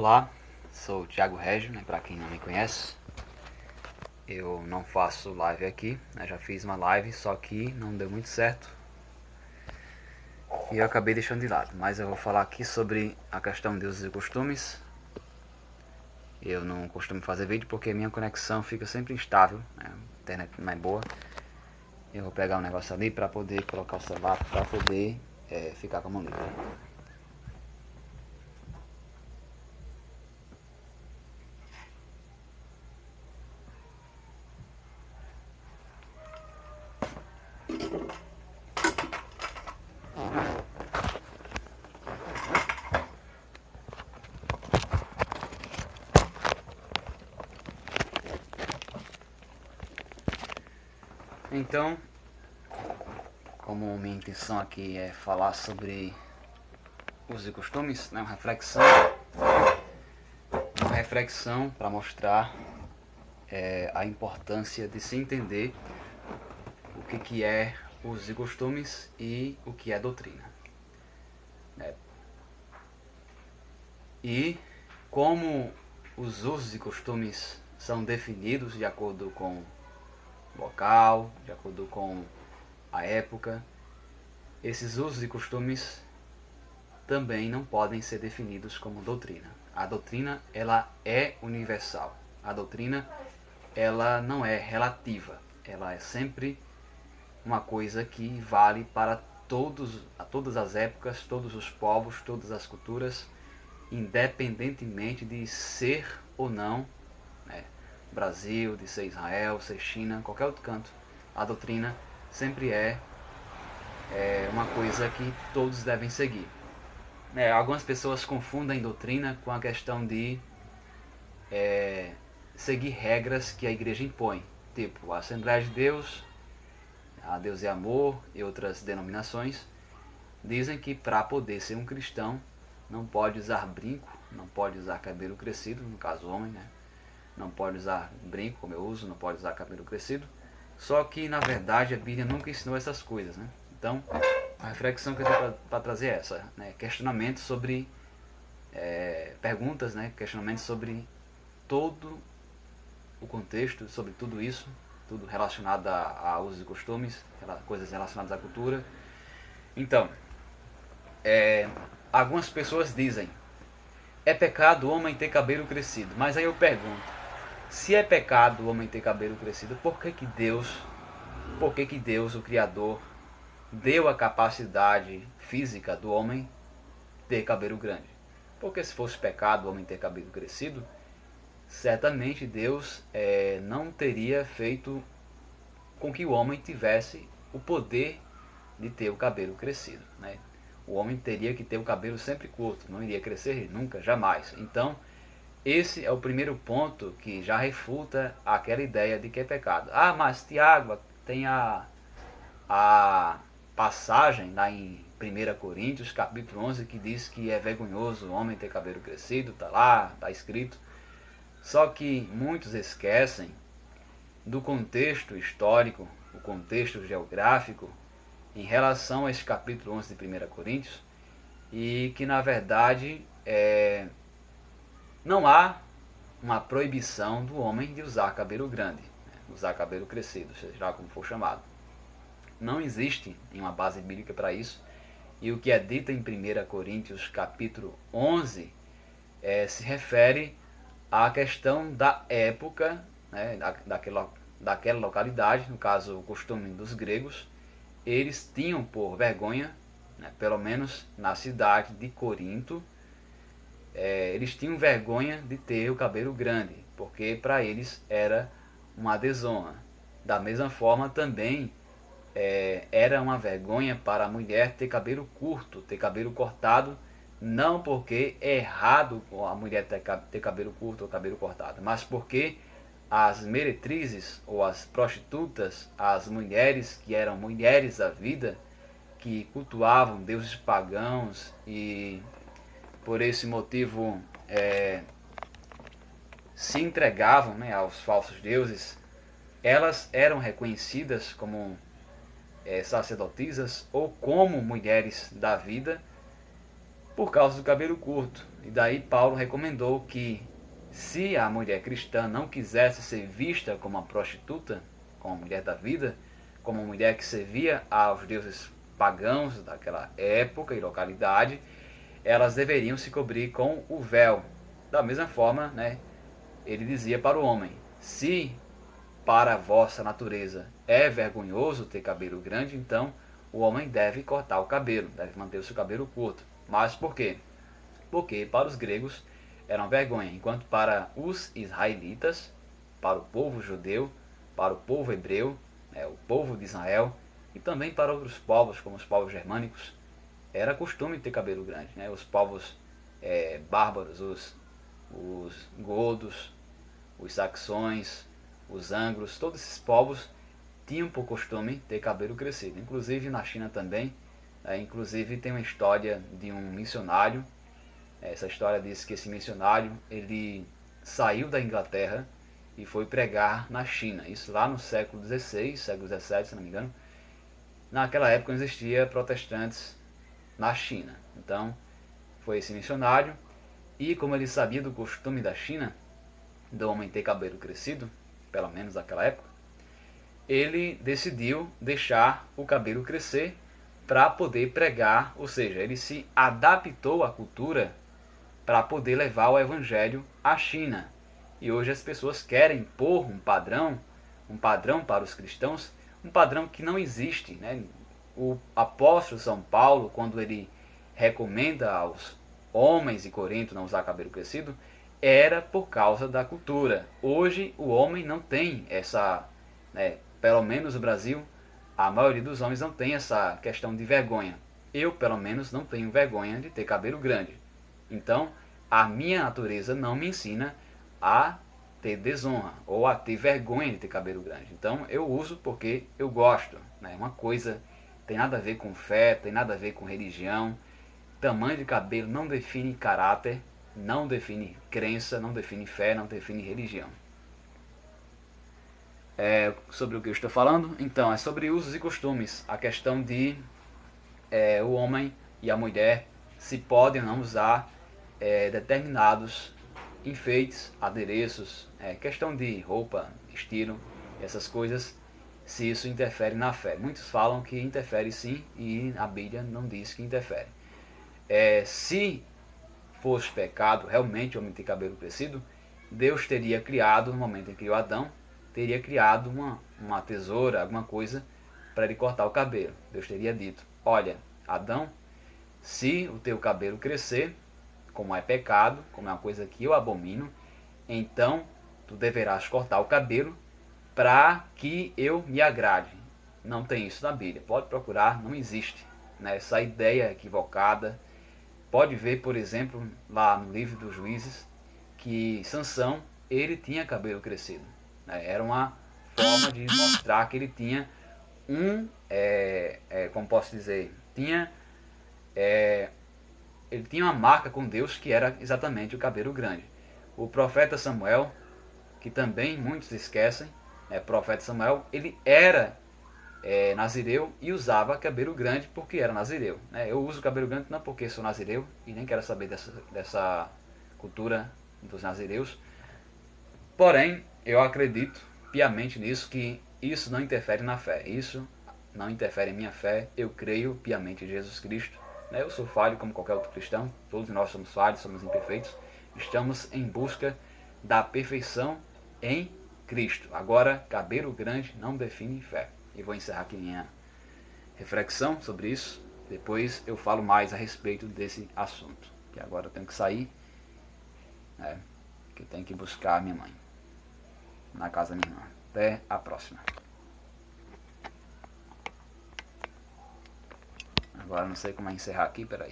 Olá, sou o Thiago Régio, para quem não me conhece. Eu não faço live aqui, já fiz uma live, só que não deu muito certo e eu acabei deixando de lado. Mas eu vou falar aqui sobre a questão de usos e costumes. Eu não costumo fazer vídeo porque minha conexão fica sempre instável, a internet não é boa. Eu vou pegar um negócio ali para poder colocar o celular, para poder ficar como livre. Então, como minha intenção aqui é falar sobre usos e costumes, né, uma reflexão para mostrar a importância de se entender o que é usos e costumes e o que é doutrina. E como os usos e costumes são definidos de acordo com o local, de acordo com a época, esses usos e costumes também não podem ser definidos como doutrina. A doutrina, ela é universal. A doutrina, ela não é relativa. Ela é sempre uma coisa que vale para todas as épocas, todos os povos, todas as culturas, independentemente de ser ou não, né, Brasil, de ser Israel, ser China, qualquer outro canto. A doutrina sempre é uma coisa que todos devem seguir. Algumas pessoas confundem doutrina com a questão de seguir regras que a igreja impõe, tipo a Assembleia de Deus, a Deus é Amor e outras denominações dizem que para poder ser um cristão não pode usar brinco, não pode usar cabelo crescido, no caso homem, né? Não pode usar brinco como eu uso, não pode usar cabelo crescido. Só que na verdade a Bíblia nunca ensinou essas coisas, né? Então a reflexão que eu tenho para trazer é essa, né? Questionamentos sobre perguntas, né? Questionamentos sobre todo o contexto, sobre tudo isso, tudo relacionado a usos e costumes, coisas relacionadas à cultura. Então, algumas pessoas dizem: é pecado o homem ter cabelo crescido. Mas aí eu pergunto: se é pecado o homem ter cabelo crescido, por que Deus, o Criador, deu a capacidade física do homem ter cabelo grande? Porque se fosse pecado o homem ter cabelo crescido, certamente Deus não teria feito com que o homem tivesse o poder de ter o cabelo crescido, né? O homem teria que ter o cabelo sempre curto, não iria crescer nunca, jamais. Então, esse é o primeiro ponto que já refuta aquela ideia de que é pecado. Ah, mas Tiago, tem a passagem lá em 1 Coríntios, capítulo 11, que diz que é vergonhoso o homem ter cabelo crescido, tá lá, tá escrito. Só que muitos esquecem do contexto histórico, o contexto geográfico, em relação a esse capítulo 11 de 1 Coríntios, e que na verdade não há uma proibição do homem de usar cabelo grande, usar cabelo crescido, seja lá como for chamado. Não existe uma base bíblica para isso, e o que é dito em 1 Coríntios capítulo 11 se refere à questão da época, né, daquela localidade, no caso o costume dos gregos. Eles tinham por vergonha, né, pelo menos na cidade de Corinto, eles tinham vergonha de ter o cabelo grande, porque para eles era uma desonra. Da mesma forma também era uma vergonha para a mulher ter cabelo curto, ter cabelo cortado, não porque é errado a mulher ter cabelo curto ou cabelo cortado, mas porque as meretrizes ou as prostitutas, as mulheres que eram mulheres da vida, que cultuavam deuses pagãos e por esse motivo se entregavam, né, aos falsos deuses, elas eram reconhecidas como sacerdotisas ou como mulheres da vida, por causa do cabelo curto. E daí Paulo recomendou que, se a mulher cristã não quisesse ser vista como uma prostituta, como uma mulher da vida, como uma mulher que servia aos deuses pagãos daquela época e localidade, elas deveriam se cobrir com o véu. Da mesma forma, né, ele dizia para o homem: se para a vossa natureza é vergonhoso ter cabelo grande, então o homem deve cortar o cabelo, deve manter o seu cabelo curto. Mas por quê? Porque para os gregos era uma vergonha, enquanto para os israelitas, para o povo judeu, para o povo hebreu, o povo de Israel, e também para outros povos, como os povos germânicos, era costume ter cabelo grande. Né? Os povos bárbaros, os godos, os saxões, os anglos, todos esses povos tinham por costume ter cabelo crescido. Inclusive na China também. Inclusive tem uma história de um missionário. Essa história diz que esse missionário ele saiu da Inglaterra e foi pregar na China. Isso lá no século XVI, século XVII, se não me engano. Naquela época não existia protestantes na China. Então foi esse missionário, e como ele sabia do costume da China, do homem ter cabelo crescido, pelo menos naquela época, ele decidiu deixar o cabelo crescer para poder pregar, ou seja, ele se adaptou à cultura para poder levar o evangelho à China. E hoje as pessoas querem pôr um padrão para os cristãos, um padrão que não existe. Né? O apóstolo São Paulo, quando ele recomenda aos homens de Corinto não usar cabelo crescido, era por causa da cultura. Hoje o homem não tem essa, pelo menos no Brasil, a maioria dos homens não tem essa questão de vergonha. Eu, pelo menos, não tenho vergonha de ter cabelo grande. Então, a minha natureza não me ensina a ter desonra ou a ter vergonha de ter cabelo grande. Então, eu uso porque eu gosto. Né? Uma coisa tem nada a ver com fé, tem nada a ver com religião. Tamanho de cabelo não define caráter, não define crença, não define fé, não define religião. Sobre o que eu estou falando? Então, é sobre usos e costumes. A questão de o homem e a mulher se podem ou não usar determinados enfeites, adereços, questão de roupa, estilo, essas coisas, se isso interfere na fé. Muitos falam que interfere sim, e a Bíblia não diz que interfere. Se fosse pecado realmente o homem ter cabelo crescido, Deus teria criado, no momento em que criou Adão, teria criado uma tesoura, alguma coisa para ele cortar o cabelo. Deus teria dito: olha, Adão, se o teu cabelo crescer, como é pecado, como é uma coisa que eu abomino, então tu deverás cortar o cabelo para que eu me agrade. Não tem isso na Bíblia, pode procurar, não existe. Né? Essa ideia equivocada. Pode ver, por exemplo, lá no livro dos Juízes, que Sansão, ele tinha cabelo crescido. Né? Era uma forma de mostrar que ele tinha como posso dizer, ele tinha uma marca com Deus que era exatamente o cabelo grande. O profeta Samuel, que também muitos esquecem, profeta Samuel, ele era nazireu e usava cabelo grande porque era nazireu. Eu uso cabelo grande não porque sou nazireu e nem quero saber dessa cultura dos nazireus. Porém, eu acredito piamente nisso, que isso não interfere na fé. Isso não interfere em minha fé. Eu creio piamente em Jesus Cristo. Eu sou falho como qualquer outro cristão. Todos nós somos falhos, somos imperfeitos. Estamos em busca da perfeição em Cristo. Agora, cabelo grande não define fé. E vou encerrar aqui minha reflexão sobre isso. Depois eu falo mais a respeito desse assunto. Que agora eu tenho que sair. Que eu tenho que buscar a minha mãe na casa da minha irmã. Até a próxima. Agora não sei como é encerrar aqui, peraí.